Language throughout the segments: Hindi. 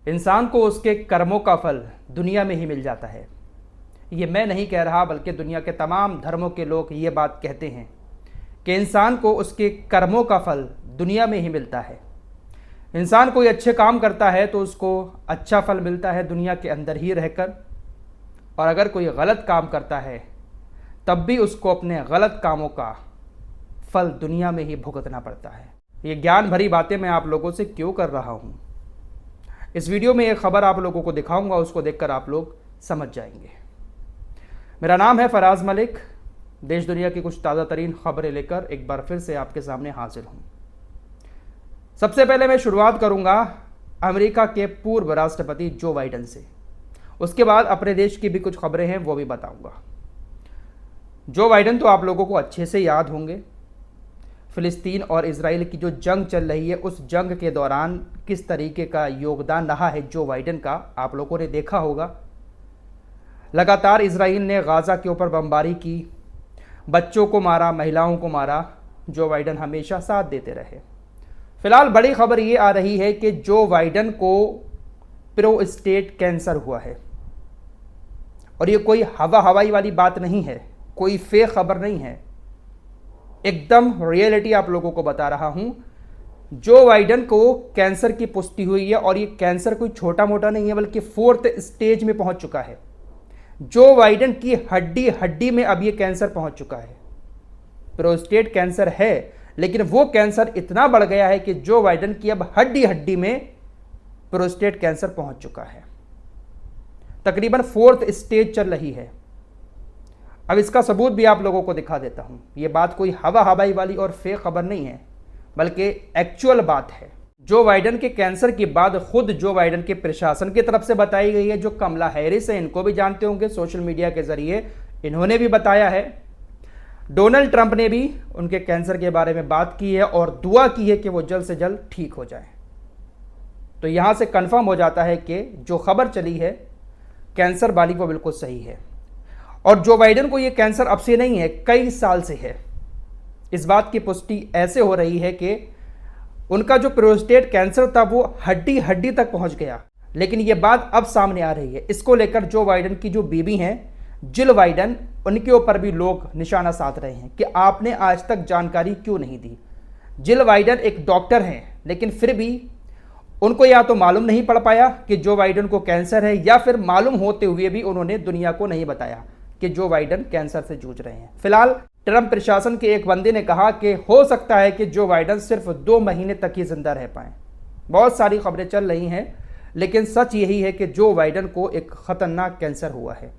इंसान को उसके कर्मों का फल दुनिया में ही मिल जाता है। ये मैं नहीं कह रहा, बल्कि दुनिया के तमाम धर्मों के लोग ये बात कहते हैं कि इंसान को उसके कर्मों का फल दुनिया में ही मिलता है। इंसान कोई अच्छे काम करता है तो उसको अच्छा फल मिलता है दुनिया के अंदर ही रहकर, और अगर कोई गलत काम करता है तब भी उसको अपने गलत कामों का फल दुनिया में ही भुगतना पड़ता है। ये ज्ञान भरी बातें मैं आप लोगों से क्यों कर रहा हूँ? इस वीडियो में एक खबर आप लोगों को दिखाऊंगा, उसको देखकर आप लोग समझ जाएंगे। मेरा नाम है फराज मलिक। देश दुनिया की कुछ ताज़ा तरीन खबरें लेकर एक बार फिर से आपके सामने हाजिर हूँ। सबसे पहले मैं शुरुआत करूँगा अमेरिका के पूर्व राष्ट्रपति जो बाइडेन से। उसके बाद अपने देश की भी कुछ खबरें हैं वो भी बताऊँगा। जो बाइडेन तो आप लोगों को अच्छे से याद होंगे। फ़िलिस्तीन और इजराइल की जो जंग चल रही है, उस जंग के दौरान किस तरीके का योगदान रहा है जो बाइडेन का, आप लोगों ने देखा होगा। लगातार इजराइल ने गाज़ा के ऊपर बमबारी की, बच्चों को मारा, महिलाओं को मारा। जो बाइडेन हमेशा साथ देते रहे। फिलहाल बड़ी खबर ये आ रही है कि जो बाइडेन को प्रोस्टेट कैंसर हुआ है, और ये कोई हवाई वाली बात नहीं है, कोई फेक खबर नहीं है, एकदम रियलिटी आप लोगों को बता रहा हूं। जो बाइडेन को कैंसर की पुष्टि हुई है, और ये कैंसर कोई छोटा मोटा नहीं है, बल्कि 4th स्टेज में पहुंच चुका है। जो बाइडेन की हड्डी में अब ये कैंसर पहुंच चुका है। प्रोस्टेट कैंसर है, लेकिन वो कैंसर इतना बढ़ गया है कि जो बाइडेन की अब हड्डी में प्रोस्टेट कैंसर पहुंच चुका है। तकरीबन 4th स्टेज चल रही है। अब इसका सबूत भी आप लोगों को दिखा देता हूं। ये बात कोई हवाई वाली और फेक खबर नहीं है, बल्कि एक्चुअल बात है। जो बाइडेन के कैंसर की बात खुद जो बाइडेन के प्रशासन की तरफ से बताई गई है। जो कमला हैरिस है, इनको भी जानते होंगे, सोशल मीडिया के जरिए इन्होंने भी बताया है। डोनाल्ड ट्रंप ने भी उनके कैंसर के बारे में बात की है और दुआ की है कि वो जल्द से जल्द ठीक हो जाए। तो यहां से कंफर्म हो जाता है कि जो खबर चली है कैंसर वाली वो बिल्कुल सही है। और जो बाइडेन को ये कैंसर अब से नहीं है, कई साल से है। इस बात की पुष्टि ऐसे हो रही है कि उनका जो प्रोस्टेट कैंसर था वो हड्डी तक पहुंच गया। लेकिन ये बात अब सामने आ रही है। इसको लेकर जो बाइडेन की जो बीवी हैं जिल बाइडेन, उनके ऊपर भी लोग निशाना साध रहे हैं कि आपने आज तक जानकारी क्यों नहीं दी। जिल बाइडेन एक डॉक्टर हैं, लेकिन फिर भी उनको या तो मालूम नहीं पड़ पाया कि जो बाइडेन को कैंसर है, या फिर मालूम होते हुए भी उन्होंने दुनिया को नहीं बताया कि जो बाइडेन कैंसर से जूझ रहे हैं। फिलहाल ट्रंप प्रशासन के एक बंदे ने कहा कि हो सकता है कि जो बाइडेन सिर्फ 2 महीने तक ही जिंदा रह पाएं। बहुत सारी खबरें चल रही हैं, लेकिन सच यही है कि जो बाइडेन को एक खतरनाक कैंसर हुआ है।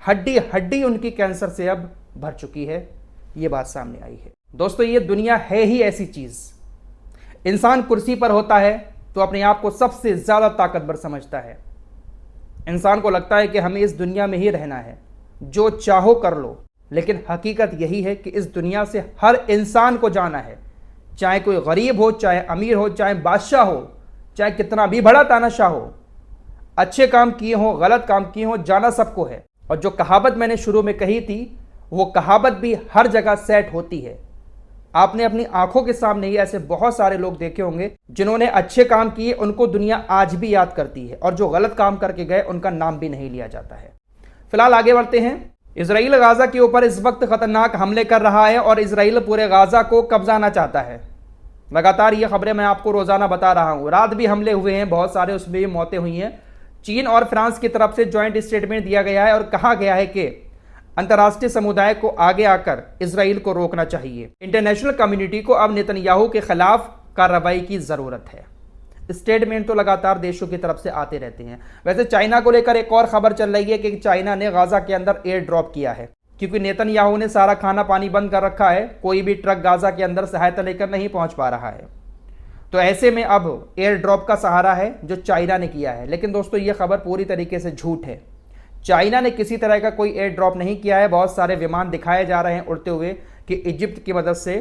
हड्डी उनकी कैंसर से अब भर चुकी है। ये बात सामने आई है। दोस्तों, ये दुनिया है ही ऐसी चीज। इंसान कुर्सी पर होता है तो अपने आप को सबसे ज्यादा ताकतवर समझता है। इंसान को लगता है कि हमें इस दुनिया में ही रहना है, जो चाहो कर लो। लेकिन हकीकत यही है कि इस दुनिया से हर इंसान को जाना है, चाहे कोई गरीब हो, चाहे अमीर हो, चाहे बादशाह हो, चाहे कितना भी बड़ा तानाशाह हो। अच्छे काम किए हो, गलत काम किए हो, जाना सबको है। और जो कहावत मैंने शुरू में कही थी, वो कहावत भी हर जगह सेट होती है। आपने अपनी आंखों के सामने ही ऐसे बहुत सारे लोग देखे होंगे जिन्होंने अच्छे काम किए, उनको दुनिया आज भी याद करती है, और जो गलत काम करके गए उनका नाम भी नहीं लिया जाता है। फिलहाल आगे बढ़ते हैं। इजराइल गाजा के ऊपर इस वक्त खतरनाक हमले कर रहा है, और इजराइल पूरे गाजा को कब्जाना चाहता है। लगातार ये खबरें मैं आपको रोजाना बता रहा हूं। रात भी हमले हुए हैं बहुत सारे, उसमें भी मौतें हुई हैं। चीन और फ्रांस की तरफ से ज्वाइंट स्टेटमेंट दिया गया है और कहा गया है कि अंतर्राष्ट्रीय समुदाय को आगे आकर इजराइल को रोकना चाहिए। इंटरनेशनल कम्युनिटी को अब नेतन्याहू के खिलाफ कार्रवाई की जरूरत है। स्टेटमेंट तो लगातार देशों की तरफ से आते रहते हैं। वैसे चाइना को लेकर एक और खबर चल रही है कि चाइना ने गाजा के अंदर एयर ड्रॉप किया है, क्योंकि नेतन्याहू ने सारा खाना पानी बंद कर रखा है। कोई भी ट्रक गाजा के अंदर सहायता लेकर नहीं पहुंच पा रहा है। तो ऐसे में अब एयर ड्रॉप का सहारा है जो चाइना ने किया है। लेकिन दोस्तों, यह खबर पूरी तरीके से झूठ है। चाइना ने किसी तरह का कोई एयर ड्रॉप नहीं किया है। बहुत सारे विमान दिखाए जा रहे हैं उड़ते हुए कि इजिप्ट की मदद से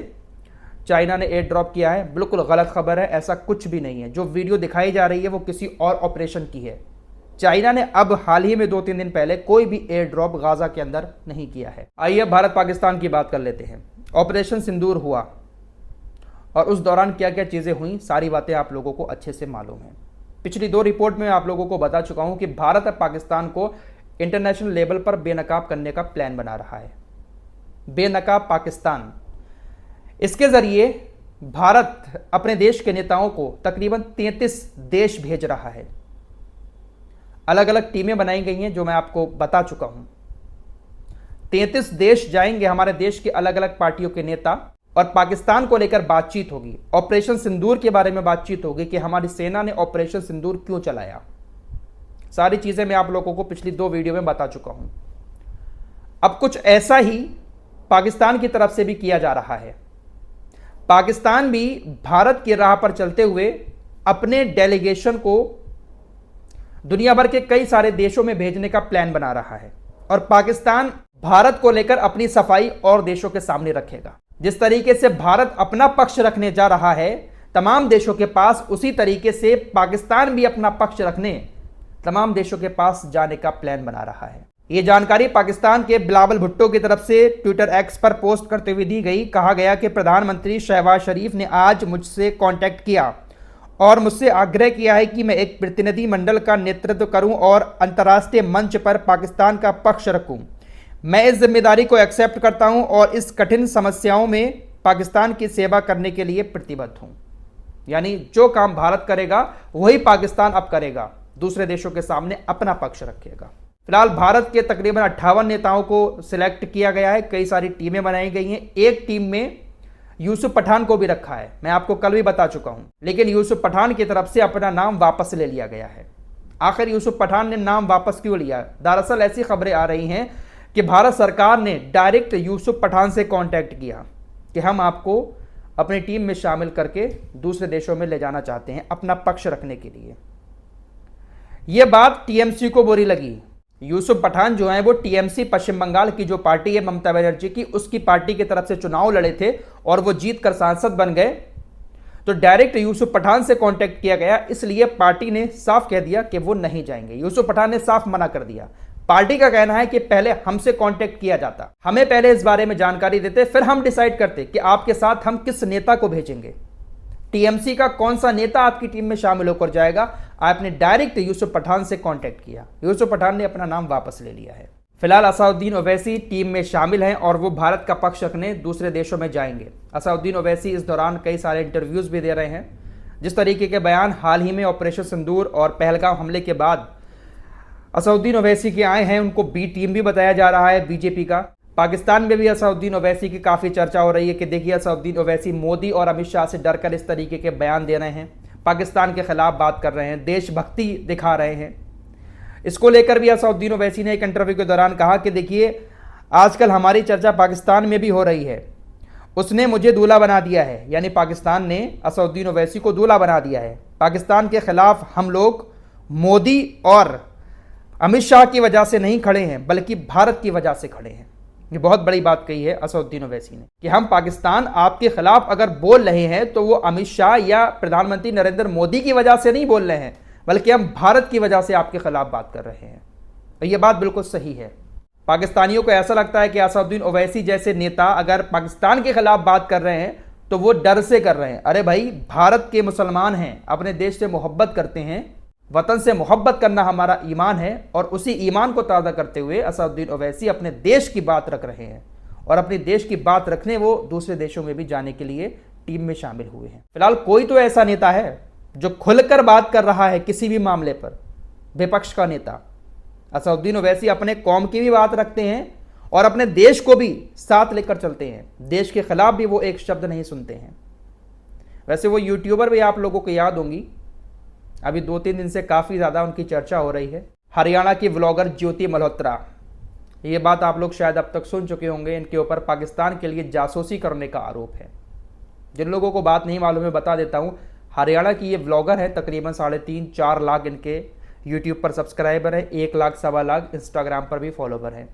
चाइना ने एयर ड्रॉप किया है। बिल्कुल गलत खबर है, ऐसा कुछ भी नहीं है। जो वीडियो दिखाई जा रही है वो किसी और ऑपरेशन की है। चाइना ने अब हाल ही में 2-3 दिन पहले कोई भी एयर ड्रॉप गाजा के अंदर नहीं किया है। आइए भारत पाकिस्तान की बात कर लेते हैं। ऑपरेशन सिंदूर हुआ और उस दौरान क्या क्या चीज़ें हुई, सारी बातें आप लोगों को अच्छे से मालूम है। पिछली 2 रिपोर्ट में आप लोगों को बता चुका हूं कि भारत अब पाकिस्तान को इंटरनेशनल लेवल पर बेनकाब करने का प्लान बना रहा है। बेनकाब पाकिस्तान, इसके जरिए भारत अपने देश के नेताओं को तकरीबन 33 देश भेज रहा है। अलग अलग टीमें बनाई गई हैं जो मैं आपको बता चुका हूं। 33 देश जाएंगे हमारे देश के अलग अलग पार्टियों के नेता और पाकिस्तान को लेकर बातचीत होगी। ऑपरेशन सिंदूर के बारे में बातचीत होगी कि हमारी सेना ने ऑपरेशन सिंदूर क्यों चलाया। सारी चीजें मैं आप लोगों को पिछली 2 वीडियो में बता चुका हूं। अब कुछ ऐसा ही पाकिस्तान की तरफ से भी किया जा रहा है। पाकिस्तान भी भारत की राह पर चलते हुए अपने डेलीगेशन को दुनिया भर के कई सारे देशों में भेजने का प्लान बना रहा है और पाकिस्तान भारत को लेकर अपनी सफाई और देशों के सामने रखेगा। जिस तरीके से भारत अपना पक्ष रखने जा रहा है तमाम देशों के पास, उसी तरीके से पाकिस्तान भी अपना पक्ष रखने तमाम देशों के पास जाने का प्लान बना रहा है। यह जानकारी पाकिस्तान के बिलावल भुट्टो की तरफ से ट्विटर एक्स पर पोस्ट करते हुए दी गई। कहा गया कि प्रधानमंत्री शहबाज शरीफ ने आज मुझसे कांटेक्ट किया और मुझसे आग्रह किया है कि मैं एक प्रतिनिधि मंडल का नेतृत्व करूं और अंतर्राष्ट्रीय मंच पर पाकिस्तान का पक्ष रखूं। मैं इस जिम्मेदारी को एक्सेप्ट करता हूं और इस कठिन समस्याओं में पाकिस्तान की सेवा करने के लिए प्रतिबद्ध हूं। यानी जो काम भारत करेगा वही पाकिस्तान अब करेगा, दूसरे देशों के सामने अपना पक्ष रखेगा। फिलहाल भारत के तकरीबन 58 नेताओं को सिलेक्ट किया गया है। कई सारी टीमें बनाई गई हैं। एक टीम में यूसुफ पठान को भी रखा है, मैं आपको कल भी बता चुका हूं। लेकिन यूसुफ पठान की तरफ से अपना नाम वापस ले लिया गया है। आखिर यूसुफ पठान ने नाम वापस क्यों लिया? दरअसल ऐसी खबरें आ रही हैं कि भारत सरकार ने डायरेक्ट यूसुफ पठान से कांटेक्ट किया कि हम आपको अपनी टीम में शामिल करके दूसरे देशों में ले जाना चाहते हैं अपना पक्ष रखने के लिए। यह बात टीएमसी को बुरी लगी। यूसुफ पठान जो है वो टीएमसी पश्चिम बंगाल की जो पार्टी है ममता बनर्जी की, उसकी पार्टी की तरफ से चुनाव लड़े थे और वो जीत कर सांसद बन गए। तो डायरेक्ट यूसुफ पठान से कांटेक्ट किया गया, इसलिए पार्टी ने साफ कह दिया कि वो नहीं जाएंगे। यूसुफ पठान ने साफ मना कर दिया। पार्टी का कहना है कि पहले हमसे कांटेक्ट किया जाता, हमें पहले इस बारे में जानकारी देते, फिर हम डिसाइड करते कि आपके साथ हम किस नेता को भेजेंगे, टीएमसी का कौन सा नेता आपकी टीम में शामिल होकर जाएगा। आपने डायरेक्ट यूसुफ पठान से कांटेक्ट किया। यूसुफ पठान ने अपना नाम वापस ले लिया है। फिलहाल असाउद्दीन ओवैसी टीम में शामिल हैं और वो भारत का पक्ष रखने दूसरे देशों में जाएंगे। असाउद्दीन ओवैसी इस दौरान कई सारे इंटरव्यूज भी दे रहे हैं। जिस तरीके के बयान हाल ही में ऑपरेशन सिंदूर और पहलगाम हमले के बाद असाउद्दीन ओवैसी के आए हैं, उनको बी टीम भी बताया जा रहा है बीजेपी का। पाकिस्तान में भी असाउद्दीन ओवैसी की काफ़ी चर्चा हो रही है कि देखिए असाउद्दीन ओवैसी मोदी और अमित शाह से डरकर इस तरीके के बयान दे रहे हैं, पाकिस्तान के खिलाफ बात कर रहे हैं, देशभक्ति दिखा रहे हैं। इसको लेकर भी असाउद्दीन ओवैसी ने एक इंटरव्यू के दौरान कहा कि देखिए आजकल हमारी चर्चा पाकिस्तान में भी हो रही है, उसने मुझे दूल्हा बना दिया है। यानी पाकिस्तान ने असाउद्दीन ओवैसी को दूल्हा बना दिया है। पाकिस्तान के खिलाफ हम लोग मोदी और अमित शाह की वजह से नहीं खड़े हैं बल्कि भारत की वजह से खड़े हैं। ये बहुत बड़ी बात कही है असाउद्दीन ओवैसी ने कि हम पाकिस्तान आपके खिलाफ अगर बोल रहे हैं तो वो अमित शाह या प्रधानमंत्री नरेंद्र मोदी की वजह से नहीं बोल रहे हैं बल्कि हम भारत की वजह से आपके खिलाफ बात कर रहे हैं। और ये बात बिल्कुल सही है। पाकिस्तानियों को ऐसा लगता है कि असाउद्दीन ओवैसी जैसे नेता अगर पाकिस्तान के खिलाफ बात कर रहे हैं तो वो डर से कर रहे हैं। अरे भाई, भारत के मुसलमान हैं, अपने देश से मोहब्बत करते हैं, वतन से मोहब्बत करना हमारा ईमान है और उसी ईमान को ताज़ा करते हुए असाउद्दीन ओवैसी अपने देश की बात रख रहे हैं और अपने देश की बात रखने वो दूसरे देशों में भी जाने के लिए टीम में शामिल हुए हैं। फिलहाल कोई तो ऐसा नेता है जो खुलकर बात कर रहा है किसी भी मामले पर, विपक्ष का नेता। असाउद्दीन ओवैसी अपने कौम की भी बात रखते हैं और अपने देश को भी साथ लेकर चलते हैं। देश के खिलाफ भी वो एक शब्द नहीं सुनते हैं। वैसे वो यूट्यूबर भी आप लोगों को याद होंगी, अभी 2-3 दिन से काफ़ी ज़्यादा उनकी चर्चा हो रही है। हरियाणा की व्लॉगर ज्योति मल्होत्रा, ये बात आप लोग शायद अब तक सुन चुके होंगे। इनके ऊपर पाकिस्तान के लिए जासूसी करने का आरोप है। जिन लोगों को बात नहीं मालूम है बता देता हूँ, हरियाणा की ये व्लॉगर है। तकरीबन 3.5-4 लाख इनके यूट्यूब पर सब्सक्राइबर है, 1 लाख सवा लाख इंस्टाग्राम पर भी फॉलोवर हैं।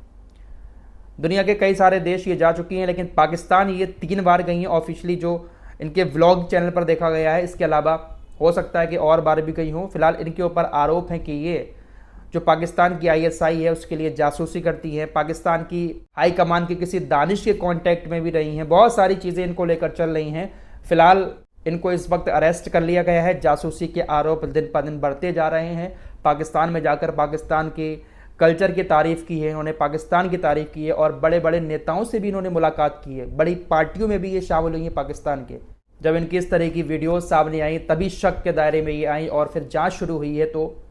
दुनिया के कई सारे देश ये जा चुकी हैं, लेकिन पाकिस्तान ये 3 बार गई हैं ऑफिशियली, जो इनके व्लॉग चैनल पर देखा गया है। इसके अलावा हो सकता है कि और बार भी गई हों। फिलहाल इनके ऊपर आरोप है कि ये जो पाकिस्तान की ISI है उसके लिए जासूसी करती है, पाकिस्तान की हाई कमान के किसी दानिश के कांटेक्ट में भी रही हैं। बहुत सारी चीज़ें इनको लेकर चल रही हैं। फिलहाल इनको इस वक्त अरेस्ट कर लिया गया है। जासूसी के आरोप दिन ब दिन बढ़ते जा रहे हैं। पाकिस्तान में जाकर पाकिस्तान के कल्चर की तारीफ़ की है इन्होंने, पाकिस्तान की तारीफ़ की है और बड़े बड़े नेताओं से भी इन्होंने मुलाकात की है, बड़ी पार्टियों में भी ये शामिल हुई हैं पाकिस्तान के। जब इनकी इस तरह की वीडियोस सामने आई तभी शक के दायरे में ये आई और फिर जांच शुरू हुई है, तो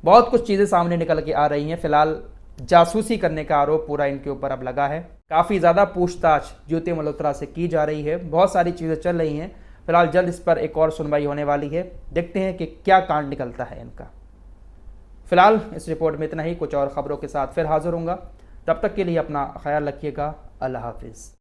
बहुत कुछ चीज़ें सामने निकल के आ रही हैं। फिलहाल जासूसी करने का आरोप पूरा इनके ऊपर अब लगा है। काफ़ी ज़्यादा पूछताछ ज्योति मल्होत्रा से की जा रही है, बहुत सारी चीज़ें चल रही हैं। फिलहाल जल्द इस पर एक और सुनवाई होने वाली है, देखते हैं कि क्या कांड निकलता है इनका। फिलहाल इस रिपोर्ट में इतना ही, कुछ और ख़बरों के साथ फिर हाजिर होऊंगा। तब तक के लिए अपना ख्याल रखिएगा। अल्लाह हाफिज़।